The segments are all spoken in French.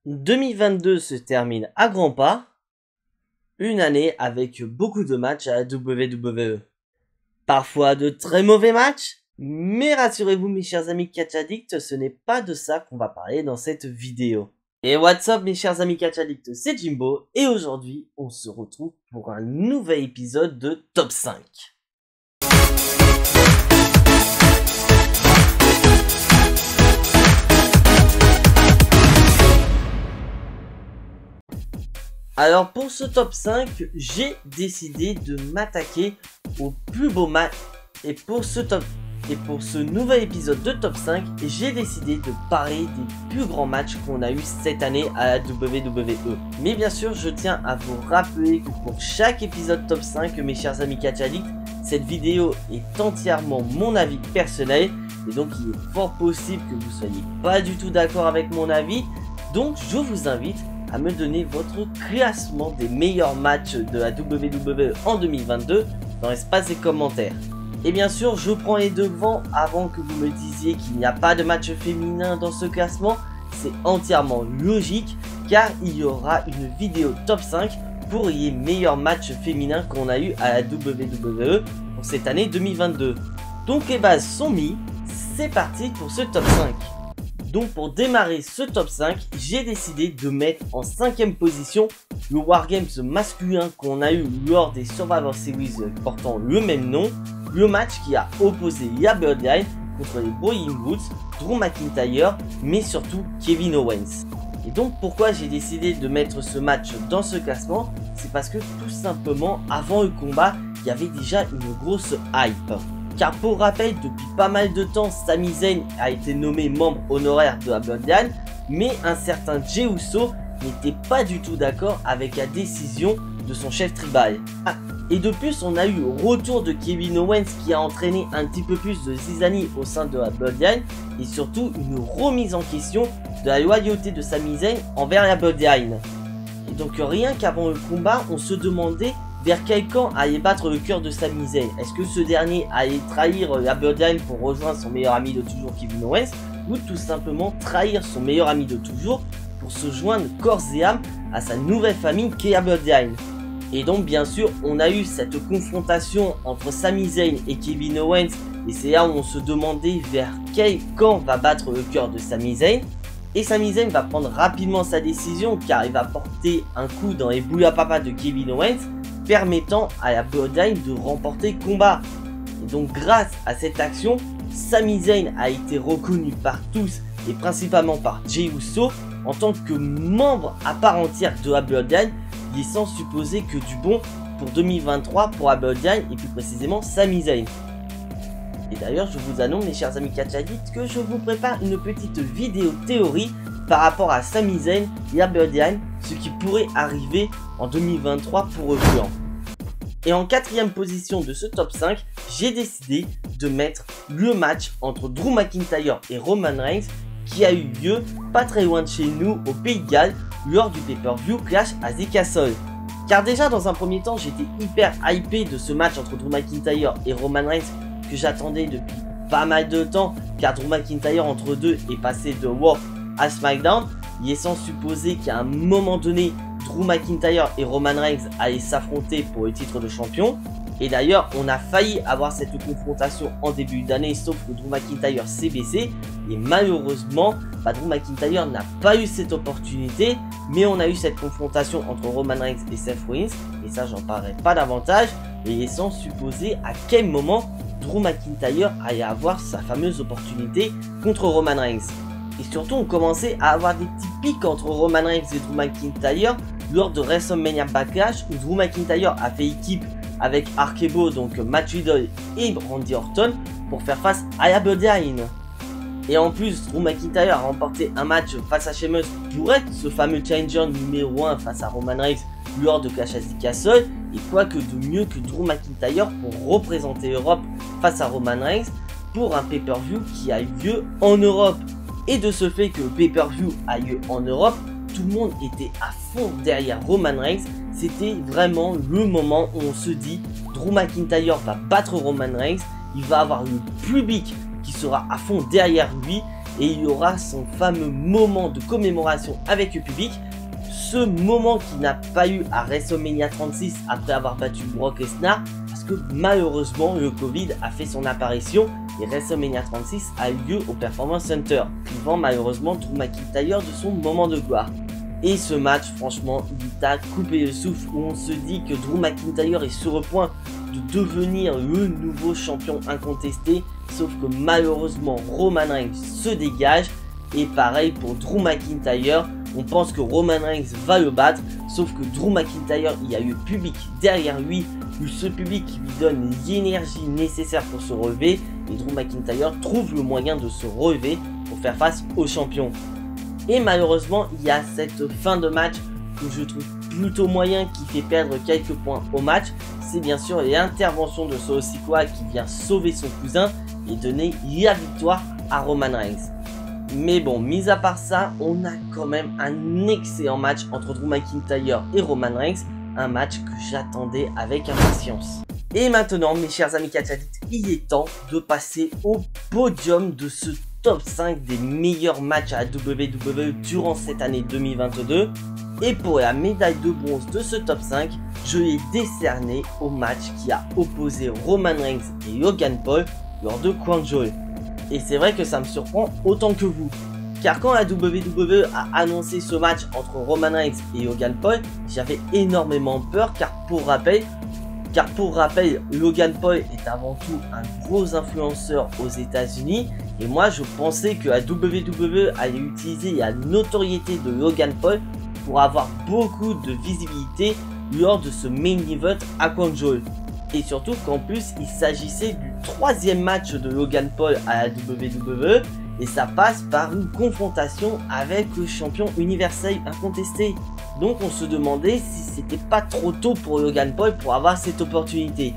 2022 se termine à grands pas, une année avec beaucoup de matchs à la WWE. Parfois de très mauvais matchs, mais rassurez-vous mes chers amis catch addicts, ce n'est pas de ça qu'on va parler dans cette vidéo. Et what's up mes chers amis catch addicts, c'est Jimbo, et aujourd'hui on se retrouve pour un nouvel épisode de Top 5. Alors pour ce top 5, j'ai décidé de m'attaquer au plus beau match. Et pour ce nouvel épisode de top 5, j'ai décidé de parler des plus grands matchs qu'on a eu cette année à la WWE. Mais bien sûr, je tiens à vous rappeler que pour chaque épisode top 5, mes chers amis catch addicts, cette vidéo est entièrement mon avis personnel. Et donc il est fort possible que vous soyez pas du tout d'accord avec mon avis. Donc je vous invite à me donner votre classement des meilleurs matchs de la WWE en 2022 dans l'espace des commentaires. Et bien sûr, je prends les devants avant que vous me disiez qu'il n'y a pas de match féminin dans ce classement. C'est entièrement logique car il y aura une vidéo top 5 pour les meilleurs matchs féminins qu'on a eu à la WWE pour cette année 2022. Donc les bases sont mises, c'est parti pour ce top 5. Donc pour démarrer ce top 5, j'ai décidé de mettre en 5ème position le Wargames masculin qu'on a eu lors des Survivor Series portant le même nom. Le match qui a opposé la Bloodline contre les Brawling Brutes, Drew McIntyre, mais surtout Kevin Owens. Et donc pourquoi j'ai décidé de mettre ce match dans ce classement? C'est parce que tout simplement avant le combat, il y avait déjà une grosse hype. Car pour rappel, depuis pas mal de temps, Sami Zayn a été nommé membre honoraire de la Bloodline, mais un certain Jey Uso n'était pas du tout d'accord avec la décision de son chef tribal. Et de plus, on a eu le retour de Kevin Owens qui a entraîné un petit peu plus de zizanie au sein de la Bloodline, et surtout une remise en question de la loyauté de Sami Zayn envers la Bloodline. Et donc rien qu'avant le combat, on se demandait vers quel camp allait battre le cœur de Sami Zayn. Est-ce que ce dernier allait trahir la Bloodline pour rejoindre son meilleur ami de toujours Kevin Owens, ou tout simplement trahir son meilleur ami de toujours pour se joindre corps et âme à sa nouvelle famille qu'est la Bloodline? Et donc bien sûr on a eu cette confrontation entre Sami Zayn et Kevin Owens, et c'est là où on se demandait vers quel camp va battre le cœur de Sami Zayn. Et Sami Zayn va prendre rapidement sa décision car il va porter un coup dans les boules à papa de Kevin Owens, permettant à la Bloodline de remporter le combat. Et donc grâce à cette action, Sami Zayn a été reconnu par tous et principalement par Jey Uso en tant que membre à part entière de la Bloodline, laissant supposer que du bon pour 2023 pour la Bloodline et plus précisément Sami Zayn. Et d'ailleurs je vous annonce mes chers amis catch addicts que je vous prépare une petite vidéo théorie par rapport à Sami Zayn et la Bloodline, ce qui pourrait arriver en 2023 pour eux. Et en 4ème position de ce top 5, j'ai décidé de mettre le match entre Drew McIntyre et Roman Reigns qui a eu lieu pas très loin de chez nous au Pays de Galles lors du pay-per-view Clash at the Castle. Car déjà dans un premier temps j'étais hyper hypé de ce match entre Drew McIntyre et Roman Reigns que j'attendais depuis pas mal de temps, car Drew McIntyre entre deux est passé de Raw à SmackDown, laissant supposer qu'à un moment donné Drew McIntyre et Roman Reigns allaient s'affronter pour le titre de champion. Et d'ailleurs on a failli avoir cette confrontation en début d'année, sauf que Drew McIntyre s'est blessé et malheureusement Drew McIntyre n'a pas eu cette opportunité, mais on a eu cette confrontation entre Roman Reigns et Seth Rollins, et ça j'en parlerai pas davantage, et laissant supposer à quel moment Drew McIntyre allait avoir sa fameuse opportunité contre Roman Reigns. Et surtout on commençait à avoir des petits pics entre Roman Reigns et Drew McIntyre lors de WrestleMania Backlash où Drew McIntyre a fait équipe avec Arkebo, donc Matt Riddle et Randy Orton pour faire face à la Bloodline. Et en plus Drew McIntyre a remporté un match face à Sheamus pour être ce fameux challenger numéro 1 face à Roman Reigns lors de Clash at the Castle. Et quoi que de mieux que Drew McIntyre pour représenter l'Europe face à Roman Reigns pour un pay-per-view qui a eu lieu en Europe. Et de ce fait que le pay-per-view a lieu en Europe, tout le monde était à fond derrière Roman Reigns. C'était vraiment le moment où on se dit Drew McIntyre va battre Roman Reigns, il va avoir le public qui sera à fond derrière lui et il y aura son fameux moment de commémoration avec le public. Ce moment qui n'a pas eu à WrestleMania 36 après avoir battu Brock Lesnar parce que malheureusement le Covid a fait son apparition et WrestleMania 36 a eu lieu au Performance Center, privant malheureusement Drew McIntyre de son moment de gloire. Et ce match, franchement, il t'a coupé le souffle où on se dit que Drew McIntyre est sur le point de devenir le nouveau champion incontesté, sauf que malheureusement Roman Reigns se dégage. Et pareil pour Drew McIntyre, on pense que Roman Reigns va le battre, sauf que Drew McIntyre, il y a eu le public derrière lui, ce public qui lui donne l'énergie nécessaire pour se relever, et Drew McIntyre trouve le moyen de se relever pour faire face au champion. Et malheureusement, il y a cette fin de match que je trouve plutôt moyen, qui fait perdre quelques points au match. C'est bien sûr l'intervention de Solo Sikoa qui vient sauver son cousin et donner la victoire à Roman Reigns. Mais bon, mis à part ça, on a quand même un excellent match entre Drew McIntyre et Roman Reigns. Un match que j'attendais avec impatience. Et maintenant, mes chers amis catch addicts, il est temps de passer au podium de ce top 5 des meilleurs matchs à la WWE durant cette année 2022. Et pour la médaille de bronze de ce top 5, je l'ai décerné au match qui a opposé Roman Reigns et Logan Paul lors de Crown Jewel. Et c'est vrai que ça me surprend autant que vous. Car quand la WWE a annoncé ce match entre Roman Reigns et Logan Paul, j'avais énormément peur car pour rappel, Logan Paul est avant tout un gros influenceur aux États-Unis. Et moi je pensais que la WWE allait utiliser la notoriété de Logan Paul pour avoir beaucoup de visibilité lors de ce main event à Crown Jewel. Et surtout qu'en plus il s'agissait du troisième match de Logan Paul à la WWE. Et ça passe par une confrontation avec le champion universel incontesté. Donc on se demandait si c'était pas trop tôt pour Logan Paul pour avoir cette opportunité.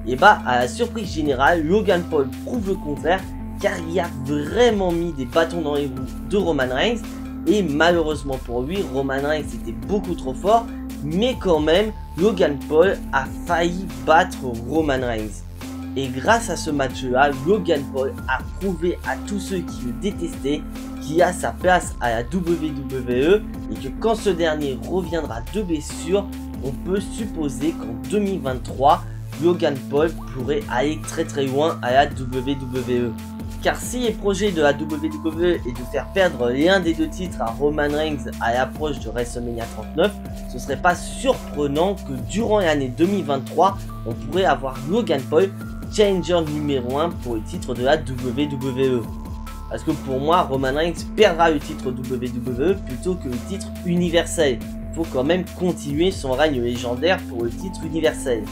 Et bah à la surprise générale, Logan Paul prouve le contraire car il a vraiment mis des bâtons dans les roues de Roman Reigns. Et malheureusement pour lui, Roman Reigns était beaucoup trop fort. Mais quand même, Logan Paul a failli battre Roman Reigns. Et grâce à ce match-là, Logan Paul a prouvé à tous ceux qui le détestaient qu'il a sa place à la WWE et que quand ce dernier reviendra de blessure, on peut supposer qu'en 2023, Logan Paul pourrait aller très loin à la WWE. Car si les projets de la WWE est de faire perdre l'un des deux titres à Roman Reigns à l'approche de WrestleMania 39, ce serait pas surprenant que durant l'année 2023, on pourrait avoir Logan Paul challenger numéro 1 pour le titre de la WWE. Parce que pour moi, Roman Reigns perdra le titre WWE plutôt que le titre universel. Il faut quand même continuer son règne légendaire pour le titre universel.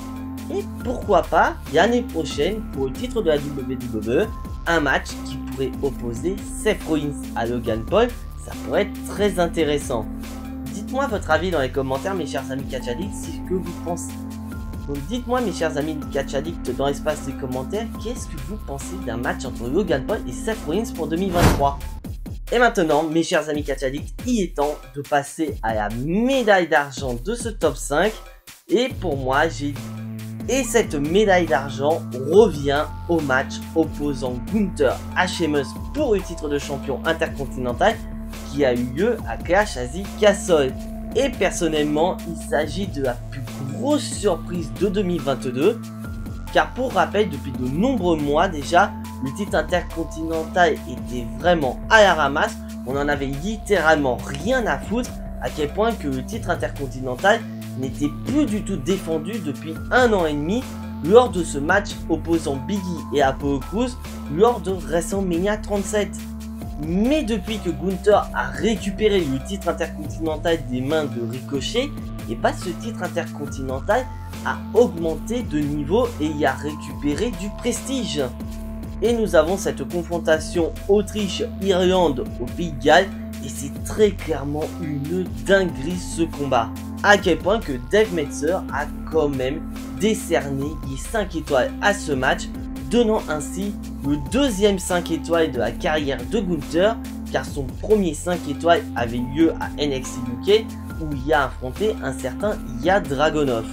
Et pourquoi pas, l'année prochaine, pour le titre de la WWE, un match qui pourrait opposer Seth Rollins à Logan Paul, ça pourrait être très intéressant. Dites-moi votre avis dans les commentaires, mes chers amis catch addicts, ce que vous pensez. Donc dites-moi mes chers amis catch addicts dans l'espace des commentaires, qu'est-ce que vous pensez d'un match entre Logan Paul et Seth Rollins pour 2023. Et maintenant mes chers amis catch addicts, il est temps de passer à la médaille d'argent de ce top 5. Et pour moi cette médaille d'argent revient au match opposant Gunther à Sheamus pour le titre de champion intercontinental qui a eu lieu à Clash at the Castle. Et personnellement, il s'agit de la plus grosse surprise de 2022. Car pour rappel, depuis de nombreux mois déjà, le titre intercontinental était vraiment à la ramasse. On en avait littéralement rien à foutre, à quel point que le titre intercontinental n'était plus du tout défendu depuis 1 an et demi lors de ce match opposant Big E et Apollo Crews lors de WrestleMania 37. Mais depuis que Gunther a récupéré le titre intercontinental des mains de Ricochet, et pas ce titre intercontinental a augmenté de niveau et y a récupéré du prestige. Et nous avons cette confrontation Autriche-Irlande au Pays de Galles et c'est très clairement une dinguerie ce combat. À quel point que Dave Meltzer a quand même décerné les 5 étoiles à ce match, donnant ainsi le deuxième 5 étoiles de la carrière de Gunther, car son premier 5 étoiles avait lieu à NXT UK où il a affronté un certain Ilya Dragunov.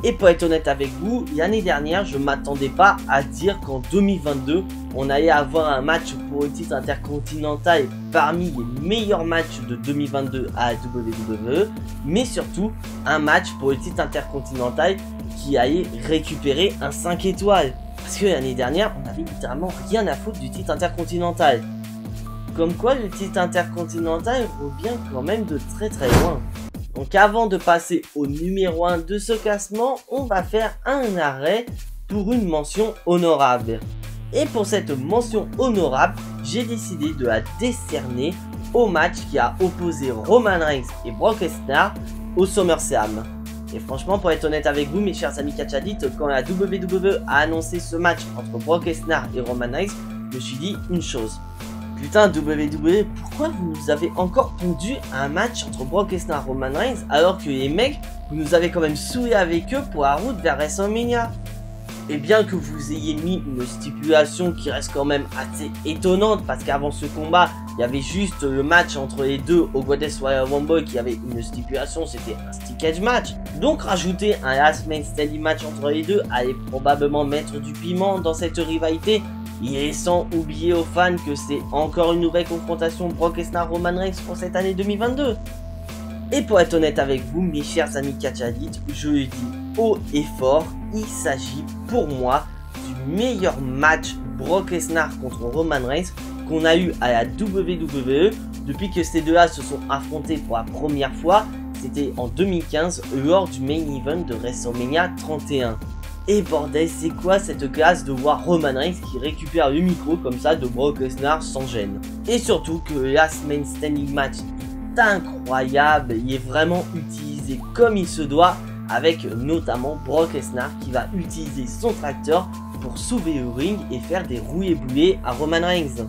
Et pour être honnête avec vous, l'année dernière, je m'attendais pas à dire qu'en 2022, on allait avoir un match pour le titre intercontinental parmi les meilleurs matchs de 2022 à la WWE, mais surtout un match pour le titre intercontinental qui allait récupérer un 5 étoiles. Parce que l'année dernière, on avait littéralement rien à foutre du titre intercontinental. Comme quoi, le titre intercontinental revient quand même de très loin. Donc avant de passer au numéro 1 de ce classement, on va faire un arrêt pour une mention honorable. Et pour cette mention honorable, j'ai décidé de la décerner au match qui a opposé Roman Reigns et Brock Lesnar au SummerSlam. Et franchement, pour être honnête avec vous, mes chers amis catchadites, quand la WWE a annoncé ce match entre Brock Lesnar et Roman Reigns, je me suis dit une chose. Putain, WWE, pourquoi vous nous avez encore pondu un match entre Brock Lesnar et Roman Reigns alors que les mecs, vous nous avez quand même saoulé avec eux pour la route vers WrestleMania? Et bien que vous ayez mis une stipulation qui reste quand même assez étonnante parce qu'avant ce combat, il y avait juste le match entre les deux au Goddess Royal Rumble qui avait une stipulation, c'était un stick cage match. Donc rajouter un last man standing match entre les deux allait probablement mettre du piment dans cette rivalité. Et sans oublier aux fans que c'est encore une nouvelle confrontation Brock Lesnar-Roman Reigns pour cette année 2022. Et pour être honnête avec vous, mes chers amis catchadites, je le dis haut et fort, il s'agit pour moi du meilleur match Brock Lesnar contre Roman Reigns qu'on a eu à la WWE depuis que ces deux-là se sont affrontés pour la première fois. C'était en 2015 lors du main event de WrestleMania 31. Et bordel, c'est quoi cette classe de voir Roman Reigns qui récupère le micro comme ça de Brock Lesnar sans gêne. Et surtout que le Last Man Standing match est incroyable, il est vraiment utilisé comme il se doit, avec notamment Brock Lesnar qui va utiliser son tracteur pour soulever le ring et faire des rouillés-bouillés à Roman Reigns.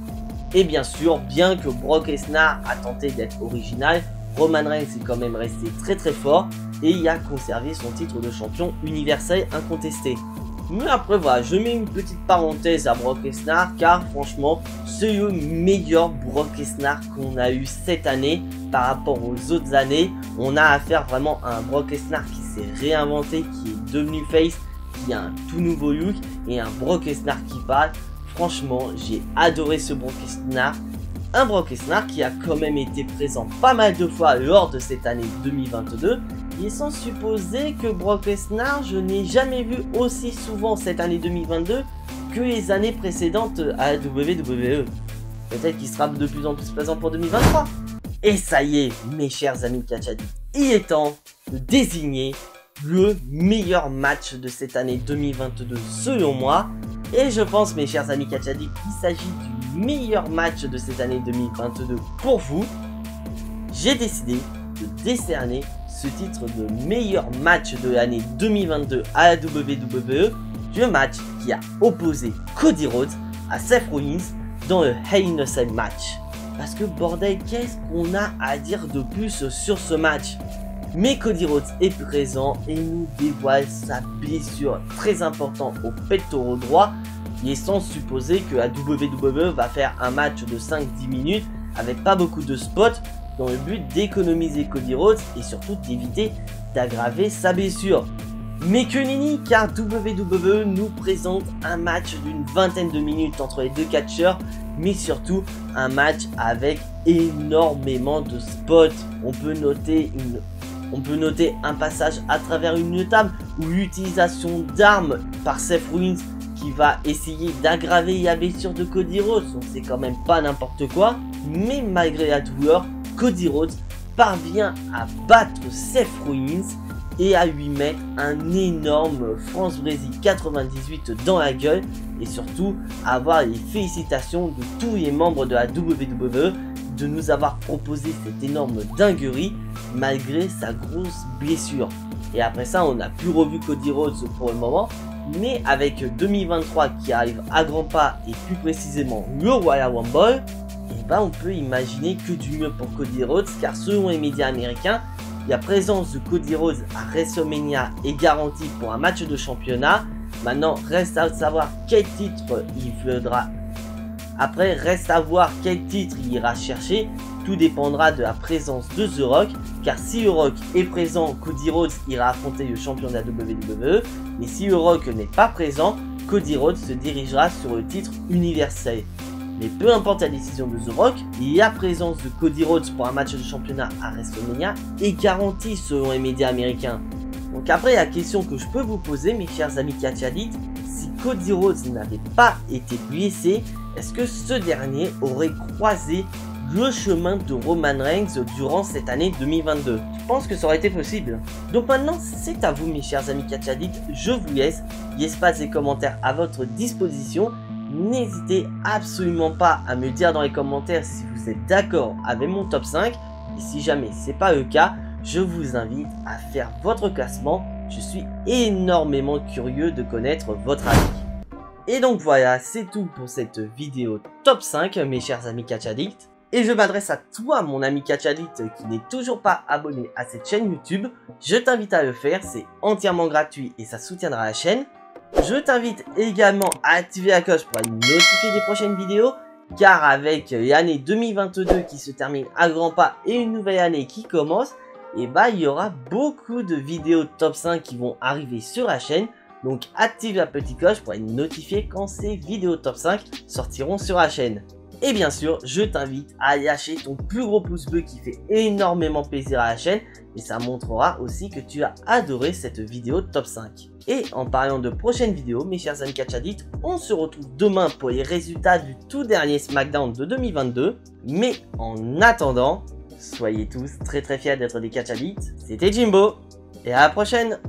Et bien sûr, bien que Brock Lesnar a tenté d'être original, Roman Reigns est quand même resté très fort et il a conservé son titre de champion universel incontesté. Mais après voilà, je mets une petite parenthèse à Brock Lesnar car franchement c'est le meilleur Brock Lesnar qu'on a eu cette année par rapport aux autres années. On a affaire vraiment à un Brock Lesnar qui s'est réinventé, qui est devenu face, qui a un tout nouveau look et un Brock Lesnar qui parle. Franchement j'ai adoré ce Brock Lesnar. Un Brock Lesnar qui a quand même été présent pas mal de fois lors de cette année 2022. Il est sans supposer que Brock Lesnar, je n'ai jamais vu aussi souvent cette année 2022 que les années précédentes à la WWE. Peut-être qu'il sera de plus en plus présent pour 2023. Et ça y est, mes chers amis catchadites, il est temps de désigner le meilleur match de cette année 2022 selon moi. Et je pense, mes chers amis catchadites, qu'il s'agit du meilleur match de cette année 2022 pour vous. J'ai décidé de décerner ce titre de meilleur match de l'année 2022 à la WWE, le match qui a opposé Cody Rhodes à Seth Rollins dans le Hell in a Cell match. Parce que bordel, qu'est-ce qu'on a à dire de plus sur ce match? Mais Cody Rhodes est présent et nous dévoile sa blessure très importante au pectoral droit. Il est sans supposer que la WWE va faire un match de 5-10 minutes avec pas beaucoup de spots dans le but d'économiser Cody Rhodes et surtout d'éviter d'aggraver sa blessure. Mais que nenni, car WWE nous présente un match d'une vingtaine de minutes entre les deux catcheurs, mais surtout un match avec énormément de spots. On peut noter un passage à travers une table ou l'utilisation d'armes par Seth Rollins qui va essayer d'aggraver la blessure de Cody Rhodes. Donc c'est quand même pas n'importe quoi, mais malgré la douleur, Cody Rhodes parvient à battre Seth Rollins et à lui mettre un énorme France-Brésil 98 dans la gueule et surtout avoir les félicitations de tous les membres de la WWE de nous avoir proposé cette énorme dinguerie malgré sa grosse blessure. Et après ça, on n'a plus revu Cody Rhodes pour le moment, mais avec 2023 qui arrive à grands pas et plus précisément le Royal Rumble, on peut imaginer que du mieux pour Cody Rhodes car selon les médias américains, la présence de Cody Rhodes à WrestleMania est garantie pour un match de championnat. Maintenant, reste à savoir quel titre il faudra. Après, reste à voir quel titre il ira chercher tout dépendra de la présence de The Rock, car si The Rock est présent, Cody Rhodes ira affronter le champion de la WWE, mais si The Rock n'est pas présent, Cody Rhodes se dirigera sur le titre universel. Mais peu importe la décision de The Rock, la présence de Cody Rhodes pour un match de championnat à WrestleMania est garantie selon les médias américains. Donc après la question que je peux vous poser mes chers amis catchadites, si Cody Rhodes n'avait pas été blessé, est-ce que ce dernier aurait croisé le chemin de Roman Reigns durant cette année 2022? Je pense que ça aurait été possible. Donc maintenant c'est à vous mes chers amis catchadites, je vous laisse, l'espace des commentaires à votre disposition. N'hésitez absolument pas à me dire dans les commentaires si vous êtes d'accord avec mon top 5. Et si jamais c'est pas le cas, je vous invite à faire votre classement. Je suis énormément curieux de connaître votre avis. Et donc voilà, c'est tout pour cette vidéo top 5 mes chers amis catch addicts. Et je m'adresse à toi mon ami catch addict qui n'est toujours pas abonné à cette chaîne YouTube. Je t'invite à le faire, c'est entièrement gratuit et ça soutiendra la chaîne. Je t'invite également à activer la cloche pour être notifié des prochaines vidéos, car avec l'année 2022 qui se termine à grands pas et une nouvelle année qui commence, et bah il y aura beaucoup de vidéos top 5 qui vont arriver sur la chaîne. Donc active la petite cloche pour être notifié quand ces vidéos top 5 sortiront sur la chaîne. Et bien sûr, je t'invite à lâcher ton plus gros pouce bleu qui fait énormément plaisir à la chaîne et ça montrera aussi que tu as adoré cette vidéo top 5. Et en parlant de prochaines vidéos, mes chers amis catchadites, on se retrouve demain pour les résultats du tout dernier SmackDown de 2022. Mais en attendant, soyez tous très fiers d'être des catchadites. C'était Jimbo et à la prochaine.